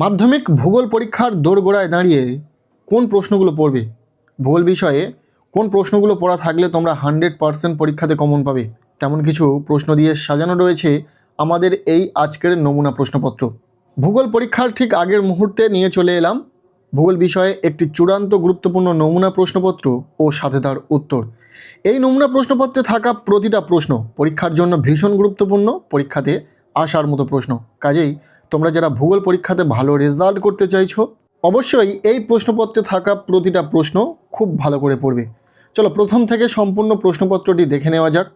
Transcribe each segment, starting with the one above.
মাধ্যমিক ভূগোল পরীক্ষার দোরগোড়ায় দাঁড়িয়ে কোন প্রশ্নগুলো পড়বে? ভূগোল বিষয়ে কোন প্রশ্নগুলো পড়া থাকলে তোমরা 100% পরীক্ষাতে কমন পাবে, তেমন কিছু প্রশ্ন দিয়ে সাজানো রয়েছে আমাদের এই আজকের নমুনা প্রশ্নপত্র। ভূগোল পরীক্ষার ঠিক আগের মুহূর্তে নিয়ে চলে এলাম ভূগোল বিষয়ে একটি চূড়ান্ত গুরুত্বপূর্ণ নমুনা প্রশ্নপত্র ও সাথে তার উত্তর। এই নমুনা প্রশ্নপত্রে থাকা প্রতিটা প্রশ্ন পরীক্ষার জন্য ভীষণ গুরুত্বপূর্ণ, পরীক্ষাতে আসার মতো প্রশ্ন। কাজেই তোমরা যারা ভূগোল পরীক্ষাতে ভালো রেজাল্ট করতে চাইছো, অবশ্যই এই প্রশ্নপত্রে থাকা প্রতিটা প্রশ্ন খুব ভালো করে পড়বে। চলো প্রথম থেকে সম্পূর্ণ প্রশ্নপত্রটি দেখে নেওয়া যাক।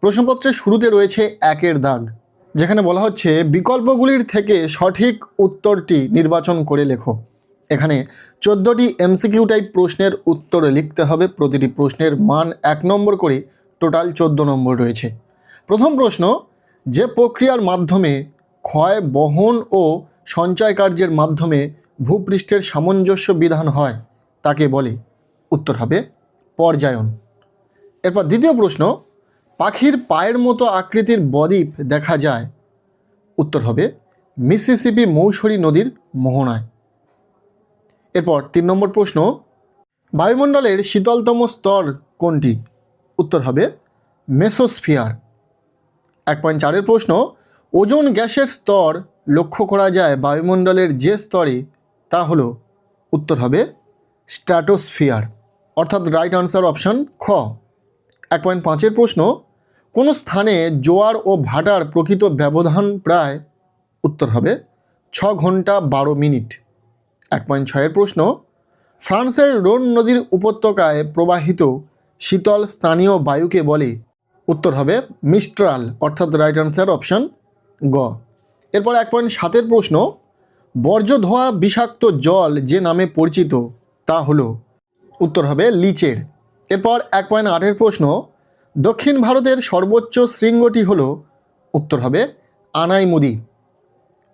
প্রশ্নপত্রের শুরুতে রয়েছে 1-এর দাগ, যেখানে বলা হচ্ছে বিকল্পগুলির থেকে সঠিক উত্তরটি নির্বাচন করে লেখো। এখানে 14টি এমসিকিউ টাইপ প্রশ্নের উত্তর লিখতে হবে। প্রতিটি প্রশ্নের মান 1 নম্বর করে, টোটাল 14 নম্বর রয়েছে। প্রথম প্রশ্ন, যে প্রক্রিয়ার মাধ্যমে ক্ষয়, বহন ও সঞ্চয় কার্যের মাধ্যমে ভূপৃষ্ঠের সামঞ্জস্য বিধান হয় তাকে বলে? উত্তর হবে পর্যায়ন। এরপর দ্বিতীয় প্রশ্ন, পাখির পায়ের মতো আকৃতির বদ্বীপ দেখা যায়? উত্তর হবে মিসিসিপি মৌসুমী নদীর মোহনায়। এরপর 3 নম্বর প্রশ্ন, বায়ুমণ্ডলের শীতলতম স্তর কোনটি? উত্তর হবে মেসোস্ফিয়ার। 1.4-এর প্রশ্ন, ওজোন গ্যাসের স্তর লক্ষ্য করা যায় বায়ুমণ্ডলের যে স্তরে, তা হলো? উত্তর হবে স্ট্র্যাটোস্ফিয়ার, অর্থাৎ রাইট আনসার অপশান খ। 1.5-এর প্রশ্ন, কোন স্থানে জোয়ার ও ভাটার প্রকৃত ব্যবধান প্রায়? উত্তর হবে 6 ঘন্টা 12 মিনিট। 1.6-এর প্রশ্ন, ফ্রান্সের রোন নদীর উপত্যকায় প্রবাহিত শীতল স্থানীয় বায়ুকে বলে? উত্তর হবে মিস্ট্রাল, অর্থাৎ রাইট আনসার অপশান গ। এরপর 1.7-এর প্রশ্ন, বর্জ্য ধোয়া বিষাক্ত জল যে নামে পরিচিত তা হলো? উত্তর হবে লিচের। এরপর 1.8-এর প্রশ্ন, দক্ষিণ ভারতের সর্বোচ্চ শৃঙ্গটি হলো? উত্তর হবে আনাইমুদি।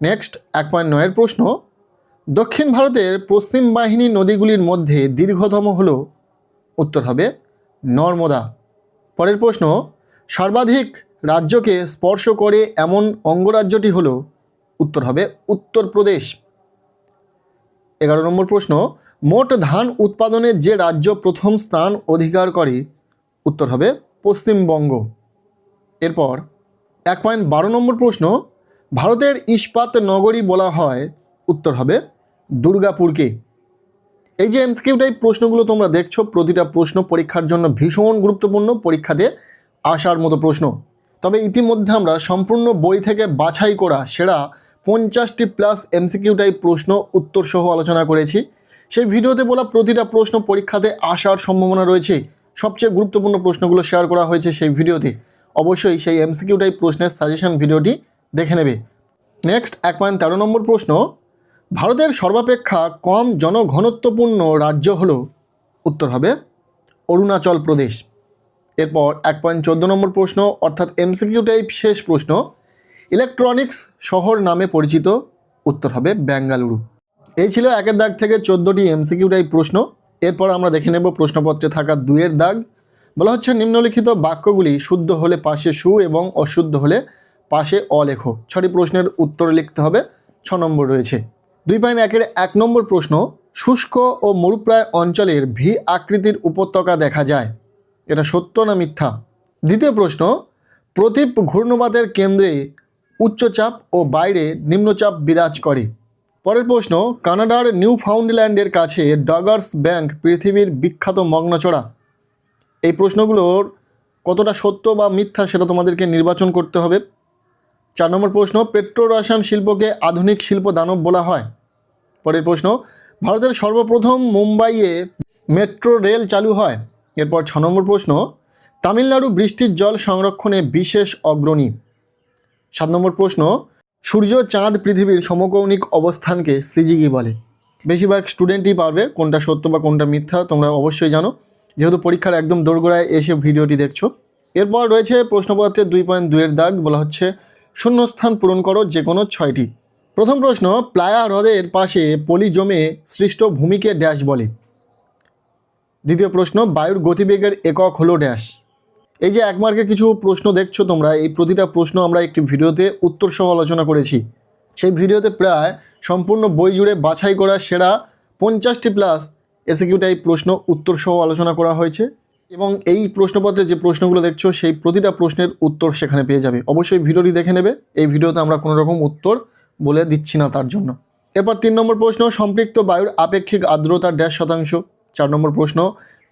নেক্সট 1.9-এর প্রশ্ন, দক্ষিণ ভারতের পশ্চিম বাহিনী নদীগুলির মধ্যে দীর্ঘতম হলো? উত্তর হবে নর্মদা। পরের প্রশ্ন, সর্বাধিক রাজ্যকে স্পর্শ করে এমন অঙ্গরাজ্যটি হলো? উত্তর হবে উত্তরপ্রদেশ। 11 নম্বর প্রশ্ন, মোট ধান উৎপাদনে যে রাজ্য প্রথম স্থান অধিকার করে? উত্তর হবে পশ্চিমবঙ্গ। এরপর 1.12 নম্বর প্রশ্ন, ভারতের ইস্পাত নগরী বলা হয়? উত্তর হবে দুর্গাপুরকে। এই যে এমসিকিউ টাইপ প্রশ্নগুলো তোমরা দেখছো, প্রতিটা প্রশ্ন পরীক্ষার জন্য ভীষণ গুরুত্বপূর্ণ, পরীক্ষাতে আসার মতো প্রশ্ন। তবে ইতিমধ্যে আমরা সম্পূর্ণ বই থেকে বাছাই করা সেরা 50টি প্লাস এমসিকিউ টাইপ প্রশ্ন উত্তর সহ আলোচনা করেছি। সেই ভিডিওতে বলা প্রতিটা প্রশ্ন পরীক্ষাতে আসার সম্ভাবনা রয়েছে। সবচেয়ে গুরুত্বপূর্ণ প্রশ্নগুলো শেয়ার করা হয়েছে সেই ভিডিওতে। অবশ্যই সেই এমসিকিউ টাইপ প্রশ্নের সাজেশন ভিডিওটি দেখে নেবে। নেক্সট 1.13 নম্বর প্রশ্ন, ভারতের সর্বাপেক্ষা কম জনঘনত্বপূর্ণ রাজ্য হলো? উত্তর হবে অরুণাচল প্রদেশ। এরপর 1.14 নম্বর প্রশ্ন, অর্থাৎ এমসিকিউ টাইপ শেষ প্রশ্ন, ইলেকট্রনিক্স শহর নামে পরিচিত? উত্তর হবে বেঙ্গালুরু। এই ছিল 1-এর দাগ থেকে 14টি এমসিকিউ টাইপ প্রশ্ন। এরপর আমরা দেখে নেব প্রশ্নপত্রে থাকা 2-এর দাগ। বলা হচ্ছে নিম্নলিখিত বাক্যগুলি শুদ্ধ হলে পাশে সু এবং অশুদ্ধ হলে পাশে অ লেখো। 6টি প্রশ্নের উত্তর লিখতে হবে, 6 নম্বর রয়েছে। 2.1-এর 1 নম্বর প্রশ্ন, শুষ্ক ও মরুপ্রায় অঞ্চলের ভি আকৃতির উপত্যকা দেখা যায়? এটা সত্য না মিথ্যা? দ্বিতীয় প্রশ্ন, প্রতীপ ঘূর্ণবাতের কেন্দ্রে উচ্চচাপ ও বাইরে নিম্নচাপ বিরাজ করে? পরের প্রশ্ন, কানাডার নিউ ফাউন্ডল্যান্ডের কাছে ডগার্স ব্যাংক পৃথিবীর বিখ্যাত মগ্নচড়া? এই প্রশ্নগুলোর কতটা সত্য বা মিথ্যা সেটা তোমাদেরকে নির্বাচন করতে হবে। 4 নম্বর প্রশ্ন, পেট্রো রসায়ন শিল্পকে আধুনিক শিল্প দানব বলা হয়? পরের প্রশ্ন, ভারতের সর্বপ্রথম মুম্বাইয়ে মেট্রো রেল চালু হয়? এরপর 6 নম্বর প্রশ্ন, তামিলনাড়ু বৃষ্টির জল সংরক্ষণে বিশেষ অগ্রণী? 7 নম্বর প্রশ্ন, সূর্য, চাঁদ, পৃথিবীর সমকৌণিক অবস্থানকে সিজিগি বলে? বেশিরভাগ স্টুডেন্টই পারবে কোনটা সত্য বা কোনটা মিথ্যা, তোমরা অবশ্যই জানো, যেহেতু পরীক্ষার একদম দোরগোড়ায় এসে ভিডিওটি দেখছো। এরপর রয়েছে প্রশ্নপত্রের 2.2-এর দাগ। বলা হচ্ছে শূন্যস্থান পূরণ করো যে কোনো 6টি। প্রথম প্রশ্ন, প্লায়া হ্রদের পাশে পলি জমে সৃষ্ট ভূমিকে ড্যাশ বলে? দ্বিতীয় প্রশ্ন, বায়ুর গতিবেগের একক হলো ড্যাশ? এই যে 1 মার্কের কিছু প্রশ্ন দেখছো তোমরা, এই প্রতিটা প্রশ্ন আমরা একটি ভিডিওতে উত্তর সহ আলোচনা করেছি। সেই ভিডিওতে প্রায় সম্পূর্ণ বই জুড়ে বাছাই করা সেরা 50টি প্লাস এসকিউ টাইপ প্রশ্ন উত্তর সহ আলোচনা করা হয়েছে এবং এই প্রশ্নপত্রে যে প্রশ্নগুলো দেখছো সেই প্রতিটা প্রশ্নের উত্তর সেখানে পেয়ে যাবে। অবশ্যই ভিডিওটি দেখে নেবে, এই ভিডিওতে আমরা কোনো রকম উত্তর বলে দিচ্ছি না তার জন্য। এরপর 3 নম্বর প্রশ্ন, সম্পৃক্ত বায়ুর আপেক্ষিক আর্দ্রতা %। 4 নম্বর প্রশ্ন,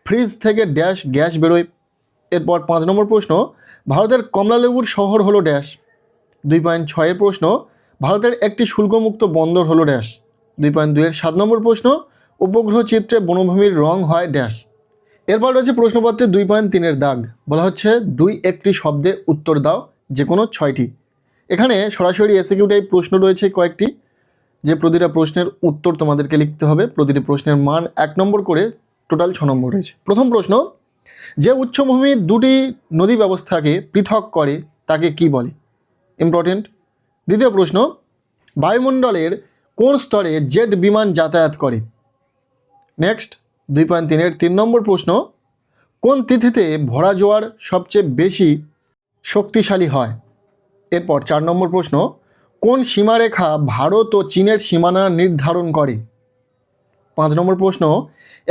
ফ্রিজ থেকে গ্যাস বেরোয়। এরপর 5 নম্বর প্রশ্ন, ভারতের কমলালেবুর শহর হলো 2.6 এর প্রশ্ন, ভারতের একটি শুল্কমুক্ত বন্দর হলো 2.2 এর 7 নম্বর প্রশ্ন, উপগ্রহ চিত্রে বনভূমির রং হয় এরপর রয়েছে প্রশ্নপত্রে 2.3 এর দাগ, বলা হচ্ছে 2 একটি শব্দে উত্তর দাও যে কোনো 6টি। এখানে সরাসরি এসকিউ টাইপ প্রশ্ন রয়েছে কয়েকটি, যে প্রতিটা প্রশ্নের উত্তর তোমাদেরকে লিখতে হবে। প্রতিটি প্রশ্নের মান 1 নম্বর করে, টোটাল 6 নম্বর রয়েছে। প্রথম প্রশ্ন, যে উচ্চভূমি দুটি নদী ব্যবস্থাকে পৃথক করে তাকে কি বলে? ইম্পর্টেন্ট। দ্বিতীয় প্রশ্ন, বায়ুমণ্ডলের কোন স্তরে জেট বিমান যাতায়াত করে? নেক্সট 2.3 এর 3 নম্বর প্রশ্ন, কোন তিথিতে ভরা জোয়ার সবচেয়ে বেশি শক্তিশালী হয়? এরপর 4 নম্বর প্রশ্ন, কোন সীমারেখা ভারত ও চীনের সীমানা নির্ধারণ করে? 5 নম্বর প্রশ্ন,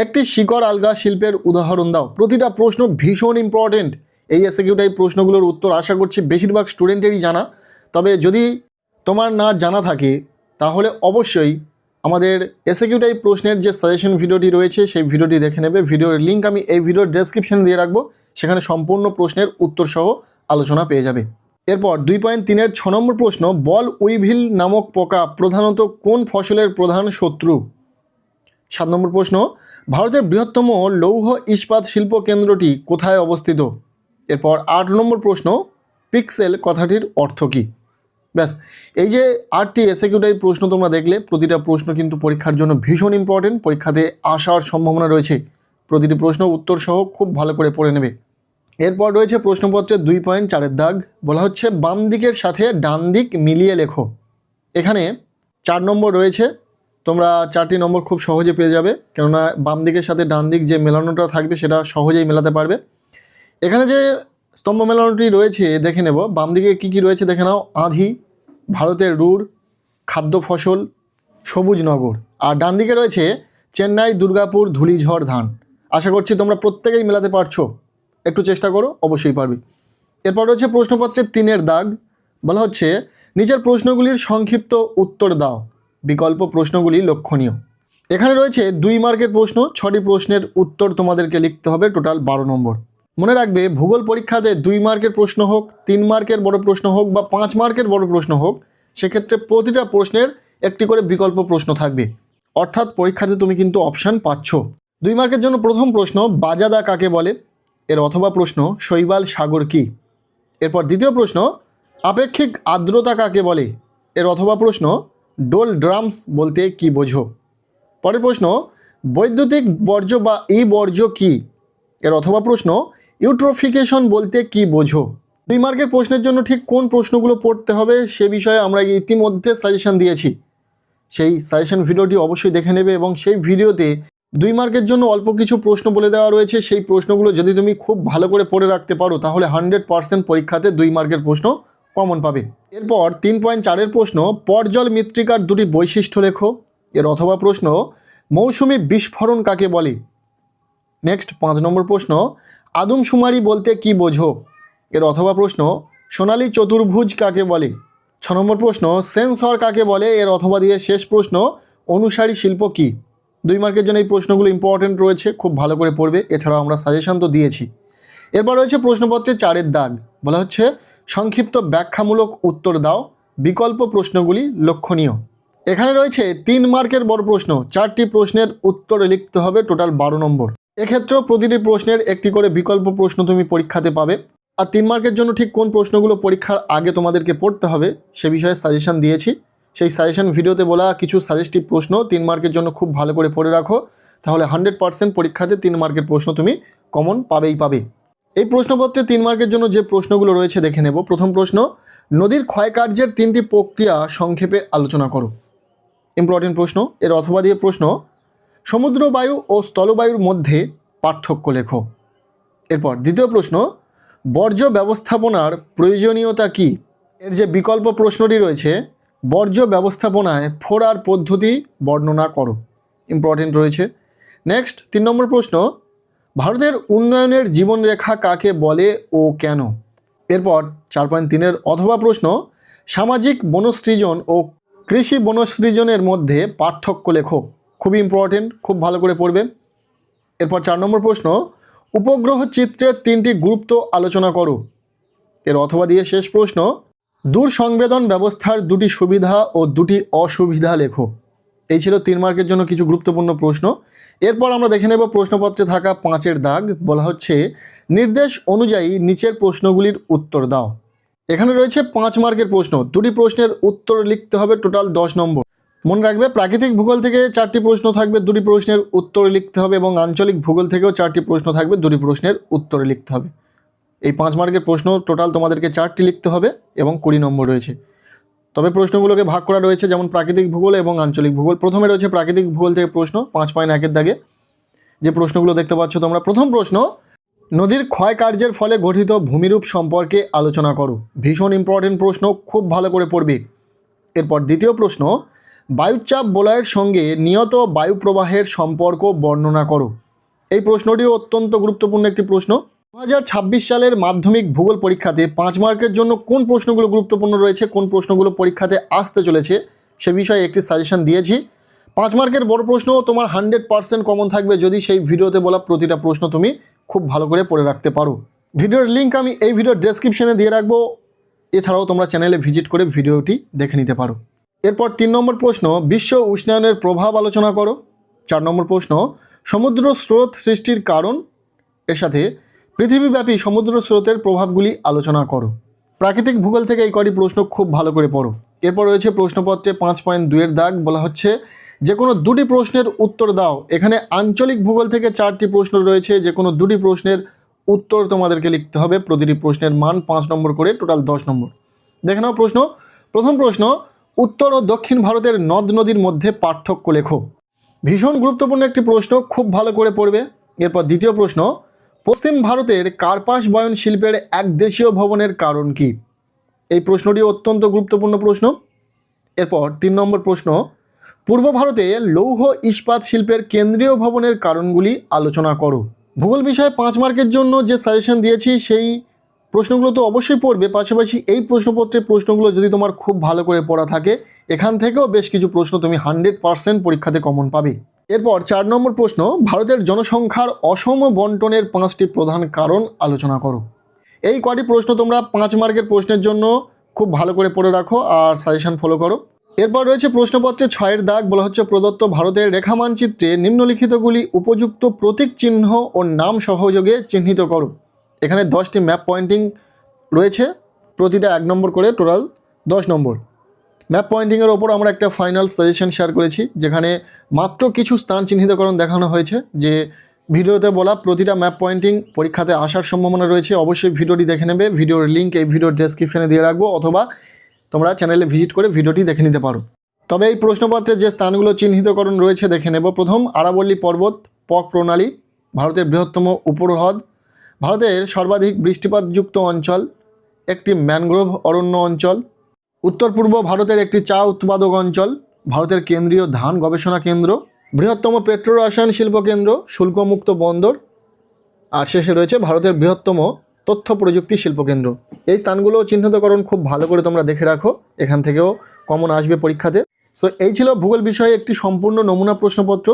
একটি শিকড় আলগা শিল্পের উদাহরণ দাও। প্রতিটা প্রশ্ন ভীষণ ইম্পর্টেন্ট। এই এসকিউ টাইপ প্রশ্নগুলোর উত্তর আশা করছি বেশিরভাগ স্টুডেন্টেরই জানা, তবে যদি তোমার না জানা থাকে তাহলে অবশ্যই আমাদের এসকিউ টাইপ প্রশ্নের যে সাজেশন ভিডিওটি রয়েছে সেই ভিডিওটি দেখে নেবে। ভিডিওর লিঙ্ক আমি এই ভিডিওর ডেসক্রিপশনে দিয়ে রাখবো, সেখানে সম্পূর্ণ প্রশ্নের উত্তর সহ আলোচনা পেয়ে যাবে। এরপর 2.3 এর 6 নম্বর প্রশ্ন, বল উইভিল নামক পোকা প্রধানত কোন ফসলের প্রধান শত্রু? 7 নম্বর প্রশ্ন, ভারতের বৃহত্তম লৌহ ইস্পাত শিল্প কেন্দ্রটি কোথায় অবস্থিত? এরপর 8 নম্বর প্রশ্ন, পিক্সেল কথাটির অর্থ কী? ব্যাস, এই যে 8টি এসকিউ টাইপ প্রশ্ন তোমরা দেখলে, প্রতিটা প্রশ্ন কিন্তু পরীক্ষার জন্য ভীষণ ইম্পর্টেন্ট, পরীক্ষাতে আসার সম্ভাবনা রয়েছে। প্রতিটি প্রশ্ন উত্তর সহ খুব ভালো করে পড়ে নেবে। এরপর রয়েছে প্রশ্নপত্রের 2.4 এর দাগ, বলা হচ্ছে বাম দিকের সাথে ডান দিক মিলিয়ে লেখো। এখানে 4 নম্বর রয়েছে, তোমরা 4টি নম্বর খুব সহজে পেয়ে যাবে, কেননা বাম দিকের সাথে ডান দিক যে মেলানোটা থাকবে সেটা সহজেই মেলাতে পারবে। এখানে যে স্তম্ভ মেলানোটি রয়েছে দেখে নেব। বাম দিকে কী কী রয়েছে দেখে নাও, আঁধি, ভারতের রুর, খাদ্য ফসল, সবুজ নগর। আর ডান দিকে রয়েছে চেন্নাই, দুর্গাপুর, ধুলিঝড়, ধান। আশা করছি তোমরা প্রত্যেকেই মেলাতে পারছো, একটু চেষ্টা করো, অবশ্যই পারবে। এরপর রয়েছে প্রশ্নপত্রের 3 এর দাগ, বলা হচ্ছে নিচের প্রশ্নগুলির সংক্ষিপ্ত উত্তর দাও, বিকল্প প্রশ্নগুলি লক্ষণীয়। এখানে রয়েছে 2 মার্কের প্রশ্ন, 6টি প্রশ্নের উত্তর তোমাদেরকে লিখতে হবে, টোটাল 12 নম্বর। মনে রাখবে, ভূগোল পরীক্ষাতে 2 মার্কের প্রশ্ন হোক, 3 মার্কের বড় প্রশ্ন হোক বা 5 মার্কের বড় প্রশ্ন হোক, সেক্ষেত্রে প্রতিটা প্রশ্নের একটি করে বিকল্প প্রশ্ন থাকবে, অর্থাৎ পরীক্ষাতে তুমি কিন্তু অপশান পাচ্ছ। 2 মার্কের জন্য প্রথম প্রশ্ন, বাজাদা কাকে বলে? এর অথবা প্রশ্ন, শৈবাল সাগর কি? এরপর দ্বিতীয় প্রশ্ন, আপেক্ষিক আর্দ্রতা কাকে বলে? এর অথবা প্রশ্ন, ডোল ড্রামস বলতে কি বোঝো? পরের প্রশ্ন, বৈদ্যুতিক বর্জ্য বা ই বর্জ্য কি? এর অথবা প্রশ্ন, ইউট্রোফিকেশন বলতে কি বোঝো? 2 মার্কের প্রশ্নের জন্য ঠিক কোন প্রশ্নগুলো পড়তে হবে সে বিষয়ে আমরা ইতিমধ্যে সাজেশন দিয়েছি, সেই সাজেশন ভিডিওটি অবশ্যই দেখে নেবে এবং সেই ভিডিওতে 2 মার্কের জন্য অল্প কিছু প্রশ্ন বলে দেওয়া রয়েছে। সেই প্রশ্নগুলো যদি তুমি খুব ভালো করে পড়ে রাখতে পারো তাহলে 100% পরীক্ষাতে 2 মার্কের প্রশ্ন কমন পাবে। এরপর 3.4 এর প্রশ্ন, পর্জল মৃত্তিকার 2টি বৈশিষ্ট্য লেখো। এর অথবা প্রশ্ন, মৌসুমি বিস্ফোরণ কাকে বলে? নেক্সট 5 নম্বর প্রশ্ন, আদমশুমারি বলতে কি বোঝো? এর অথবা প্রশ্ন, সোনালী চতুর্ভুজ কাকে বলে? 6 নম্বর প্রশ্ন, সেন্সর কাকে বলে? এর অথবা দিয়ে শেষ প্রশ্ন, অনুসারী শিল্প কি? 2 মার্কের জন্য এই প্রশ্নগুলো ইম্পর্টেন্ট রয়েছে, খুব ভালো করে পড়বে। এছাড়াও আমরা সাজেশন তো দিয়েছি। এরপর রয়েছে প্রশ্নপত্রে 4 এর দাগ, বলা হচ্ছে সংক্ষিপ্ত ব্যাখ্যামূলক উত্তর দাও, বিকল্প প্রশ্নগুলি লক্ষণীয়। এখানে রয়েছে 3 মার্কের বড় প্রশ্ন, 4টি প্রশ্নের উত্তর লিখতে হবে, টোটাল 12 নম্বর। এক্ষেত্রেও প্রতিটি প্রশ্নের একটি করে বিকল্প প্রশ্ন তুমি পরীক্ষাতে পাবে। আর 3 মার্কের জন্য ঠিক কোন প্রশ্নগুলো পরীক্ষার আগে তোমাদেরকে পড়তে হবে সে বিষয়ে সাজেশন দিয়েছি। সেই সাজেশন ভিডিওতে বলা কিছু সাজেস্টিভ প্রশ্ন 3 মার্কের জন্য খুব ভালো করে পড়ে রাখো, তাহলে 100% পরীক্ষাতে 3 মার্কের প্রশ্ন তুমি কমন পাবেই পাবে। এই প্রশ্নপত্রে 3 মার্কের জন্য যে প্রশ্নগুলো রয়েছে দেখে নেব। প্রথম প্রশ্ন, নদীর ক্ষয়কার্যের 3টি প্রক্রিয়া সংক্ষেপে আলোচনা করো। ইম্পর্টেন্ট প্রশ্ন। এর অথবা দিয়ে প্রশ্ন, সমুদ্র বায়ু ও স্থলবায়ুর মধ্যে পার্থক্য লেখো। এরপর দ্বিতীয় প্রশ্ন, বর্জ্য ব্যবস্থাপনার প্রয়োজনীয়তা কি? এর যে বিকল্প প্রশ্নটি রয়েছে, বর্জ্য ব্যবস্থাপনায় ফোড়ার পদ্ধতি বর্ণনা করো। ইম্পর্টেন্ট রয়েছে। নেক্সট 3 নম্বর প্রশ্ন, ভারতের উন্নয়নের জীবনরেখা কাকে বলে ও কেন? এরপর 4.3-এর অথবা প্রশ্ন, সামাজিক বনসৃজন ও কৃষি বনসৃজনের মধ্যে পার্থক্য লেখো। খুবই ইম্পর্টেন্ট, খুব ভালো করে পড়বে। এরপর 4 নম্বর প্রশ্ন, উপগ্রহ চিত্রের 3টি গুরুত্ব আলোচনা করো। এর অথবা দিয়ে শেষ প্রশ্ন, দূর সংবেদন ব্যবস্থার 2টি সুবিধা ও 2টি অসুবিধা লেখো। এই ছিল 3 মার্কের জন্য কিছু গুরুত্বপূর্ণ প্রশ্ন। এরপর আমরা দেখে নেব প্রশ্নপত্রে থাকা 5-এর দাগ। বলা হচ্ছে নির্দেশ অনুযায়ী নিচের প্রশ্নগুলির উত্তর দাও। এখানে রয়েছে 5 মার্কের প্রশ্ন, 2টি প্রশ্নের উত্তর লিখতে হবে, টোটাল 10 নম্বর। মনে রাখবে প্রাকৃতিক ভূগোল থেকে 4টি প্রশ্ন থাকবে, 2টি প্রশ্নের উত্তর লিখতে হবে, এবং আঞ্চলিক ভূগোল থেকেও 4টি প্রশ্ন থাকবে, 2টি প্রশ্নের উত্তর লিখতে হবে। এই 5 মার্কের প্রশ্ন টোটাল তোমাদেরকে 4টি লিখতে হবে এবং 20 নম্বর রয়েছে। তবে প্রশ্নগুলোকে ভাগ করা রয়েছে, যেমন প্রাকৃতিক ভূগোল এবং আঞ্চলিক ভূগোল। প্রথমে রয়েছে প্রাকৃতিক ভূগোল থেকে প্রশ্ন 5.1-এর দাগে যে প্রশ্নগুলো দেখতে পাচ্ছ তোমরা। প্রথম প্রশ্ন, নদীর ক্ষয় কার্যের ফলে গঠিত ভূমিরূপ সম্পর্কে আলোচনা করো। ভীষণ ইম্পর্টেন্ট প্রশ্ন, খুব ভালো করে পড়বে। এরপর দ্বিতীয় প্রশ্ন, বায়ুচাপ বলয়ের সঙ্গে নিয়ত বায়ু প্রবাহের সম্পর্ক বর্ণনা করো। এই প্রশ্নটিও অত্যন্ত গুরুত্বপূর্ণ একটি প্রশ্ন। 2026 সালের মাধ্যমিক ভূগোল পরীক্ষাতে 5 মার্কের জন্য কোন প্রশ্নগুলো গুরুত্বপূর্ণ রয়েছে, কোন প্রশ্নগুলো পরীক্ষাতে আসতে চলেছে সে বিষয়ে একটি সাজেশন দিয়েছি। 5 মার্কের বড় প্রশ্ন তোমার 100% কমন থাকবে যদি সেই ভিডিওতে বলা প্রতিটা প্রশ্ন তুমি খুব ভালো করে পড়ে রাখতে পারো। ভিডিওর লিঙ্ক আমি এই ভিডিওর ডেসক্রিপশনে দিয়ে রাখবো। এছাড়াও তোমরা চ্যানেলে ভিজিট করে ভিডিওটি দেখে নিতে পারো। এরপর 3 নম্বর প্রশ্ন, বিশ্ব উষ্ণায়নের প্রভাব আলোচনা করো। 4 নম্বর প্রশ্ন, সমুদ্র স্রোত সৃষ্টির কারণ, এর সাথে পৃথিবীব্যাপী সমুদ্র স্রোতের প্রভাবগুলি আলোচনা করো। প্রাকৃতিক ভূগোল থেকে এই কটি প্রশ্ন খুব ভালো করে পড়ো। এরপর রয়েছে প্রশ্নপত্রে 5.2-এর দাগ। বলা হচ্ছে যে কোনো 2টি প্রশ্নের উত্তর দাও। এখানে আঞ্চলিক ভূগোল থেকে 4টি প্রশ্ন রয়েছে, যে কোনো 2টি প্রশ্নের উত্তর তোমাদেরকে লিখতে হবে। প্রতিটি প্রশ্নের মান 5 নম্বর করে, টোটাল 10 নম্বর। দেখে নাও প্রশ্ন। প্রথম প্রশ্ন, উত্তর ও দক্ষিণ ভারতের নদ নদীর মধ্যে পার্থক্য লেখো। ভীষণ গুরুত্বপূর্ণ একটি প্রশ্ন, খুব ভালো করে পড়বে। এরপর দ্বিতীয় প্রশ্ন, পশ্চিম ভারতের কার্পাস বয়ন শিল্পের একদেশীয় ভবনের কারণ কি? এই প্রশ্নটি অত্যন্ত গুরুত্বপূর্ণ প্রশ্ন। এরপর 3 নম্বর প্রশ্ন, পূর্ব ভারতে লৌহ ইস্পাত শিল্পের কেন্দ্রীয় ভবনের কারণগুলি আলোচনা করো। ভূগোল বিষয়ে 5 মার্কের জন্য যে সাজেশন দিয়েছি সেই প্রশ্নগুলো তো অবশ্যই পড়বে, পাশাপাশি এই প্রশ্নপত্রের প্রশ্নগুলো যদি তোমার খুব ভালো করে পড়া থাকে এখান থেকেও বেশ কিছু প্রশ্ন তুমি 100% পরীক্ষাতে কমন পাবে। এরপর 4 নম্বর প্রশ্ন, ভারতের জনসংখ্যার অসম বন্টনের 5টি প্রধান কারণ আলোচনা করো। এই কটি প্রশ্ন তোমরা 5 মার্কের প্রশ্নের জন্য খুব ভালো করে পড়ে রাখো আর সাজেশন ফলো করো। এরপর রয়েছে প্রশ্নপত্রে 6-এর দাগ। বলা হচ্ছে প্রদত্ত ভারতের রেখা মানচিত্রে নিম্নলিখিতগুলি উপযুক্ত প্রতীক চিহ্ন ও নাম সহযোগে চিহ্নিত করো। এখানে 10টি ম্যাপ পয়েন্টিং রয়েছে, প্রতিটা 1 নম্বর করে, টোটাল 10 নম্বর। ম্যাপ পয়েন্টিংয়ের ওপর আমরা একটা ফাইনাল সাজেশন শেয়ার করেছি, যেখানে মাত্র কিছু স্থান চিহ্নিতকরণ দেখানো হয়েছে। যে ভিডিওতে বলা প্রতিটা ম্যাপ পয়েন্টিং পরীক্ষাতে আসার সম্ভাবনা রয়েছে। অবশ্যই ভিডিওটি দেখে নেবে, ভিডিওর লিঙ্ক এই ভিডিওর ডেসক্রিপশনে দিয়ে রাখবো, অথবা তোমরা চ্যানেলে ভিজিট করে ভিডিওটি দেখে নিতে পারো। তবে এই প্রশ্নপত্রে যে স্থানগুলো চিহ্নিতকরণ রয়েছে দেখে নেব। প্রথম, আরাবল্লী পর্বত পক প্রণালী, ভারতের বৃহত্তম উপহ্রদ, ভারতের সর্বাধিক বৃষ্টিপাতযুক্ত অঞ্চল, একটি ম্যানগ্রোভ অরণ্য অঞ্চল, উত্তর পূর্ব ভারতের একটি চা উৎপাদক অঞ্চল, ভারতের কেন্দ্রীয় ধান গবেষণা কেন্দ্র, বৃহত্তম পেট্রো রসায়ন শিল্প কেন্দ্র, শুল্কমুক্ত বন্দর, আর শেষে রয়েছে ভারতের বৃহত্তম তথ্য প্রযুক্তি শিল্পকেন্দ্র। এই স্থানগুলো চিহ্নিতকরণ খুব ভালো করে তোমরা দেখে রাখো, এখান থেকেও কমন আসবে পরীক্ষাতে। সো এই ছিল ভূগোল বিষয়ে একটি সম্পূর্ণ নমুনা প্রশ্নপত্র।